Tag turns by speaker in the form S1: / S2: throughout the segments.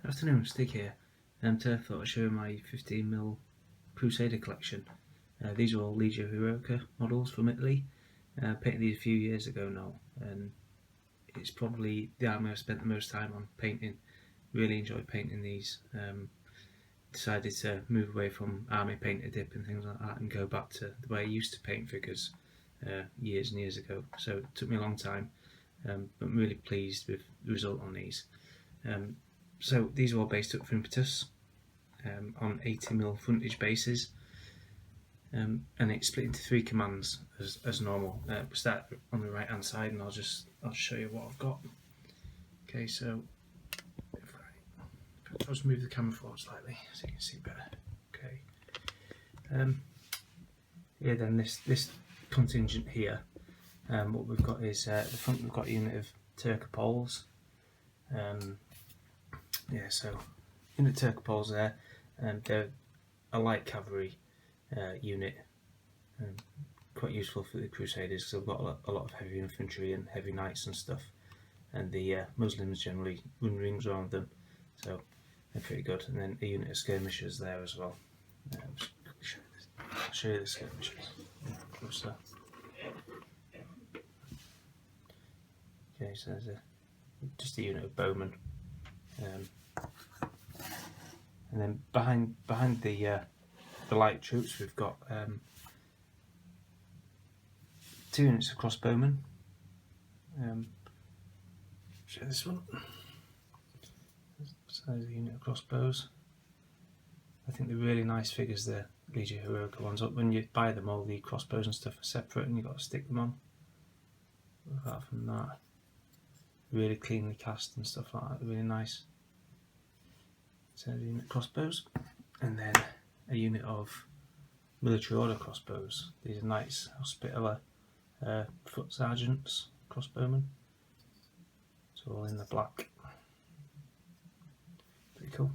S1: Afternoon, Stig here. Today I thought I'd show you my 15mm Crusader collection. These are all Legio Heroica models from Italy. Painted these a few years ago now, and it's probably the army I've spent the most time on painting. Really enjoyed painting these. Decided to move away from army paint a dip and things like that and go back to the way I used to paint figures years and years ago. So it took me a long time, but I'm really pleased with the result on these. So these are all based up for impetus on 80mm frontage bases, and it's split into 3 commands as normal. We'll start on the right hand side and I'll show you what I've got. Okay, so if I just move the camera forward slightly so you can see better. Okay. Yeah, then this contingent here, what we've got is at the front we've got a unit of Turcopoles. Yeah, so unit Turcopoles there, they're a light cavalry unit, quite useful for the Crusaders because they've got a lot of heavy infantry and heavy knights and stuff, and the Muslims generally run rings around them, so they're pretty good. And then a unit of skirmishers there as well. I'll show you the skirmishers closer. Okay, so there's just a unit of bowmen. And then behind the light troops we've got 2 units of crossbowmen. Show this one. So there's a unit of crossbows. I think they're really nice figures, the Legio Heroica ones. When you buy them, all the crossbows and stuff are separate and you've got to stick them on. Apart from that, really cleanly cast and stuff like that, really nice. So a unit of crossbows, and then a unit of military order crossbows. These are Knights Hospitaller foot sergeants, crossbowmen. It's all in the black. Pretty cool.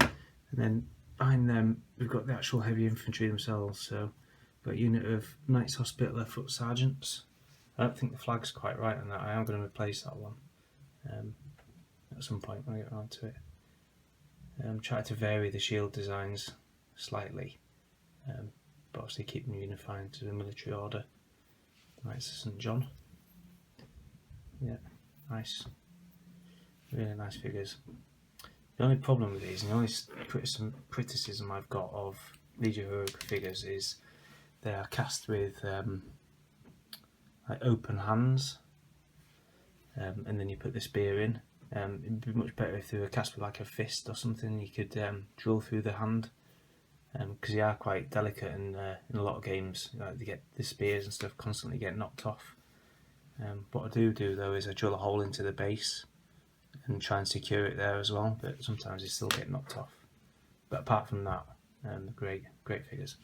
S1: And then behind them we've got the actual heavy infantry themselves. So we've got a unit of Knights Hospitaller foot sergeants. I don't think the flag's quite right on that. I am going to replace that one at some point when I get around to it. Try to vary the shield designs slightly, but obviously keep them unified to the military order. Knights of St. John. Yeah, nice. Really nice figures. The only problem with these, and the only criticism I've got of Legio Heroica figures is they are cast with like open hands, and then you put the spear in. It'd be much better if they were cast with like a fist or something. You could drill through the hand, because they are quite delicate, and in a lot of games they get the spears and stuff constantly get knocked off. What I do though is I drill a hole into the base and try and secure it there as well, but sometimes they still get knocked off. But apart from that, great figures.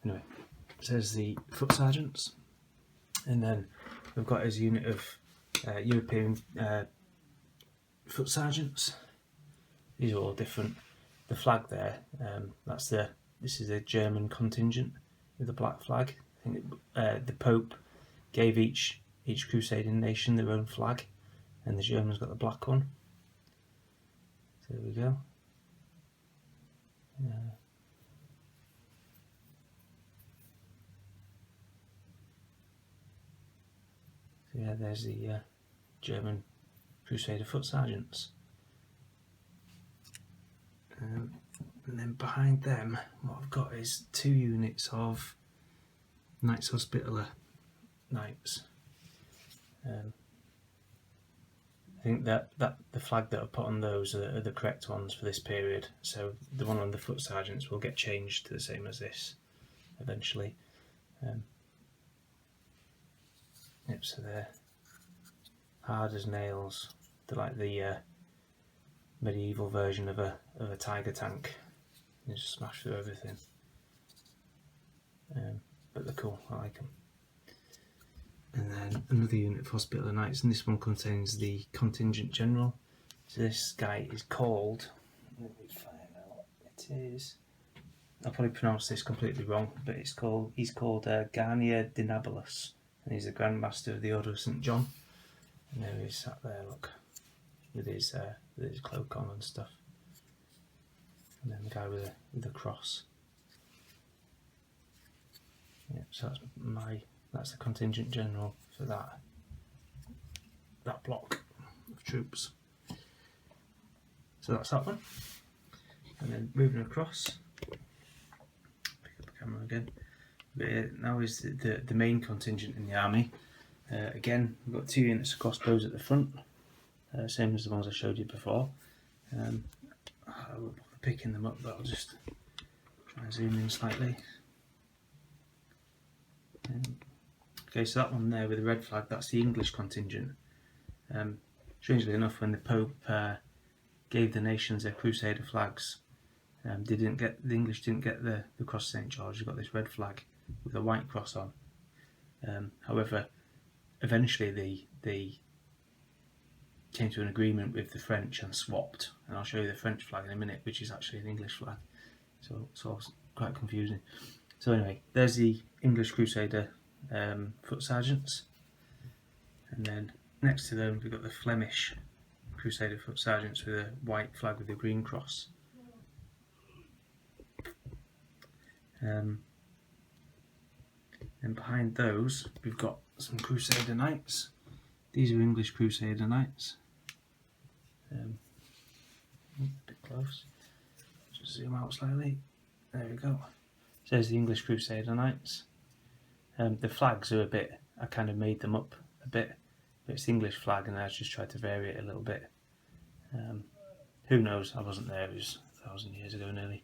S1: Anyway, so there's the foot sergeants, and then we've got his unit of European foot sergeants. These are all different. The flag there, this is a German contingent with a black flag. I think the Pope gave each crusading nation their own flag, and the Germans got the black one. So there we go. So yeah, there's the German Crusader foot sergeants. And then behind them, what I've got is 2 units of Knights Hospitaller knights. I think that the flag that I put on those are the correct ones for this period. So the one on the foot sergeants will get changed to the same as this eventually. Yep, so they're hard as nails. They're like the medieval version of a tiger tank. You just smash through everything. But they're cool, I like them. And then another unit of Hospitaller Knights, and this one contains the contingent general. So this guy is called, let me find out what it is. I'll probably pronounce this completely wrong, but he's called Garnier Dinabalus, and he's the Grand Master of the Order of St. John. And there he is sat there, look. with his cloak on and stuff, and then the guy with the cross. Yeah, so that's the contingent general for that block of troops. So that's that one. And then moving across, pick up the camera again. But now is the main contingent in the army. Again, we've got 2 units of crossbows at the front, same as the ones I showed you before. I won't bother picking them up, but I'll just try and zoom in slightly. Okay, so that one there with the red flag, that's the English contingent. Strangely enough, when the Pope gave the nations their Crusader flags, the English didn't get the cross St. George. They got this red flag with a white cross on. However, eventually they came to an agreement with the French and swapped, and I'll show you the French flag in a minute, which is actually an English flag. So it's quite confusing. So anyway, there's the English Crusader foot sergeants, and then next to them we've got the Flemish Crusader foot sergeants with a white flag with a green cross. And behind those we've got some Crusader Knights. These are English Crusader Knights. A bit close. Just zoom out slightly. There we go. So there's the English Crusader Knights. The flags are I kind of made them up a bit, but it's the English flag and I just tried to vary it a little bit. Who knows, I wasn't there, it was 1,000 years ago nearly.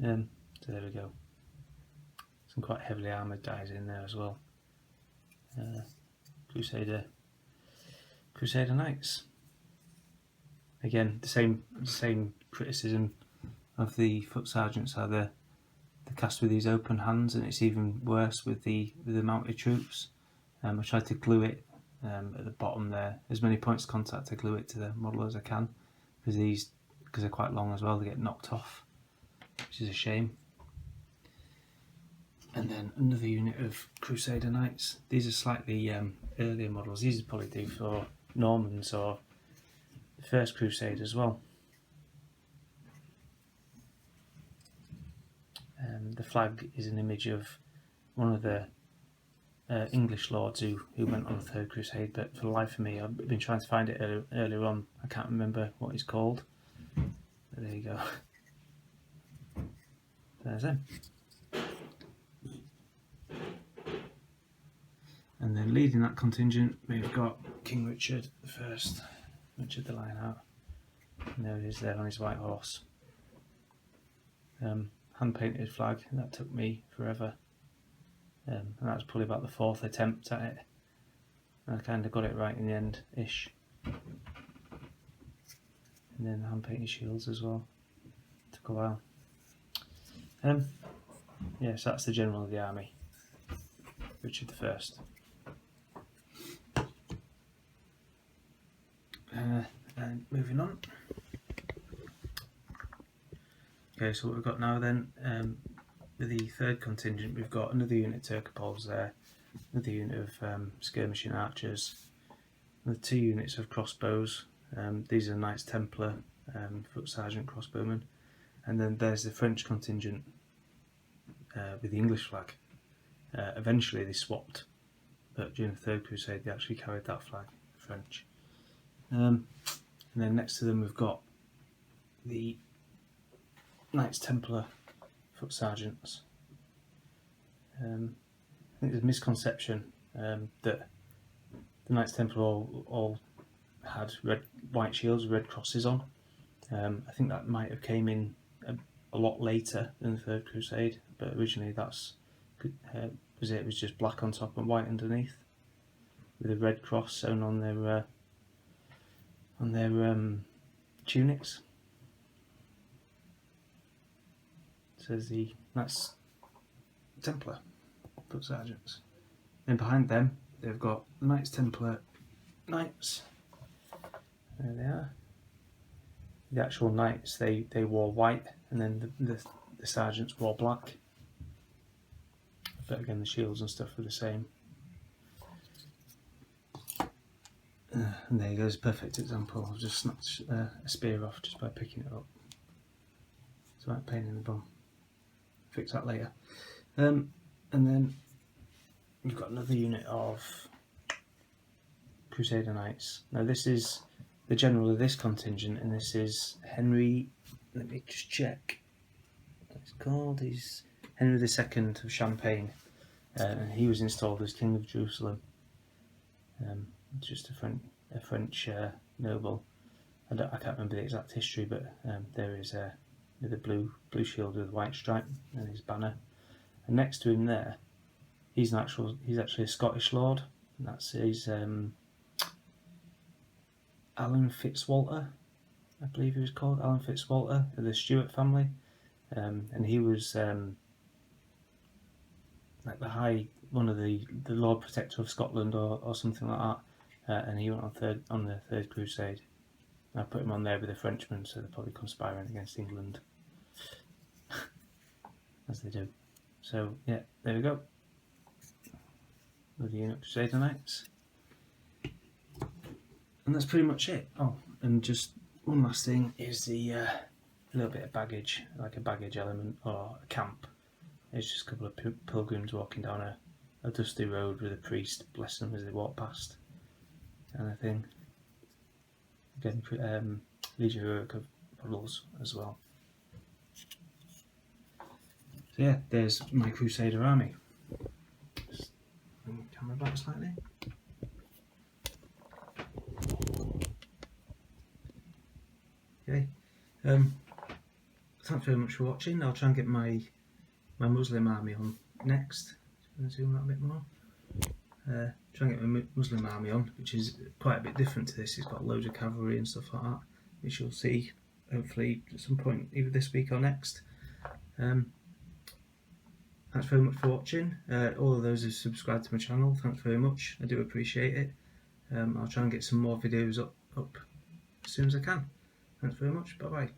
S1: So there we go. Some quite heavily armoured guys in there as well. Crusader Knights. Again, the same criticism of the foot sergeants are they're cast with these open hands, and it's even worse with the mounted troops. I tried to glue it at the bottom there, as many points of contact to glue it to the model as I can, because they're quite long as well, they get knocked off, which is a shame. And then another unit of Crusader Knights. These are slightly earlier models. These would probably do for Normans or the First Crusade as well. The flag is an image of one of the English lords who went on the Third Crusade, but for the life of me, I've been trying to find it earlier on. I can't remember what he's called. But there you go. There's him. And then leading that contingent, we've got King Richard I, Richard the Lionheart. And there he is there on his white horse. Hand-painted flag, that took me forever. And that was probably about the 4th attempt at it. And I kind of got it right in the end-ish. And then hand-painted shields as well. Took a while. Yeah, so that's the general of the army, Richard I. And moving on. Okay, so what we've got now then, with the third contingent, we've got another unit of Turcopoles there, another unit of skirmishing archers, another 2 units of crossbows. These are Knights Templar, foot sergeant crossbowmen, and then there's the French contingent with the English flag. Eventually they swapped, but during the Third Crusade they actually carried that flag, the French. And then next to them we've got the Knights Templar foot sergeants. I think there's a misconception that the Knights Templar all had white shields with red crosses on. I think that might have came in a lot later than the Third Crusade, but originally was it. It was just black on top and white underneath, with a red cross sewn on their tunics. Says the Knights Templar foot sergeants. Then behind them they've got the Knights Templar Knights. There they are. The actual knights they wore white, and then the sergeants wore black. But again, the shields and stuff were the same. And there you go, a perfect example. I've just snapped a spear off just by picking it up. It's a right pain in the bum. Fix that later. And then we've got another unit of Crusader Knights. Now this is the general of this contingent, and this is Henry, let me just check what it's called. He's Henry II of Champagne, and he was installed as King of Jerusalem. Just a French noble. I can't remember the exact history, but there is with a blue shield with a white stripe and his banner. And next to him there, he's actually a Scottish lord, and that's his Alan Fitzwalter, I believe he was called, Alan Fitzwalter, of the Stuart family, and he was like one of the Lord Protector of Scotland or something like that, and he went on the Third Crusade. I put him on there with the Frenchmen, so they're probably conspiring against England, as they do. So yeah, there we go. With the unit Crusader Knights. And that's pretty much it. Oh, and just one last thing is the little bit of baggage, like a baggage element or a camp. It's just a couple of pilgrims walking down a dusty road with a priest blessing them as they walk past, kind of thing. Again, Legio Heroica models as well. So yeah, there's my Crusader Army. Just bring the camera back slightly. Okay, thanks very much for watching. I'll try and get my Muslim army on next. Zoom that a bit more. Try and get my Muslim army on, which is quite a bit different to this. It's got loads of cavalry and stuff like that, which you'll see hopefully at some point either this week or next. Thanks very much for watching. All of those who subscribed to my channel, thanks very much. I do appreciate it. I'll try and get some more videos up as soon as I can. Thanks very much. Bye bye.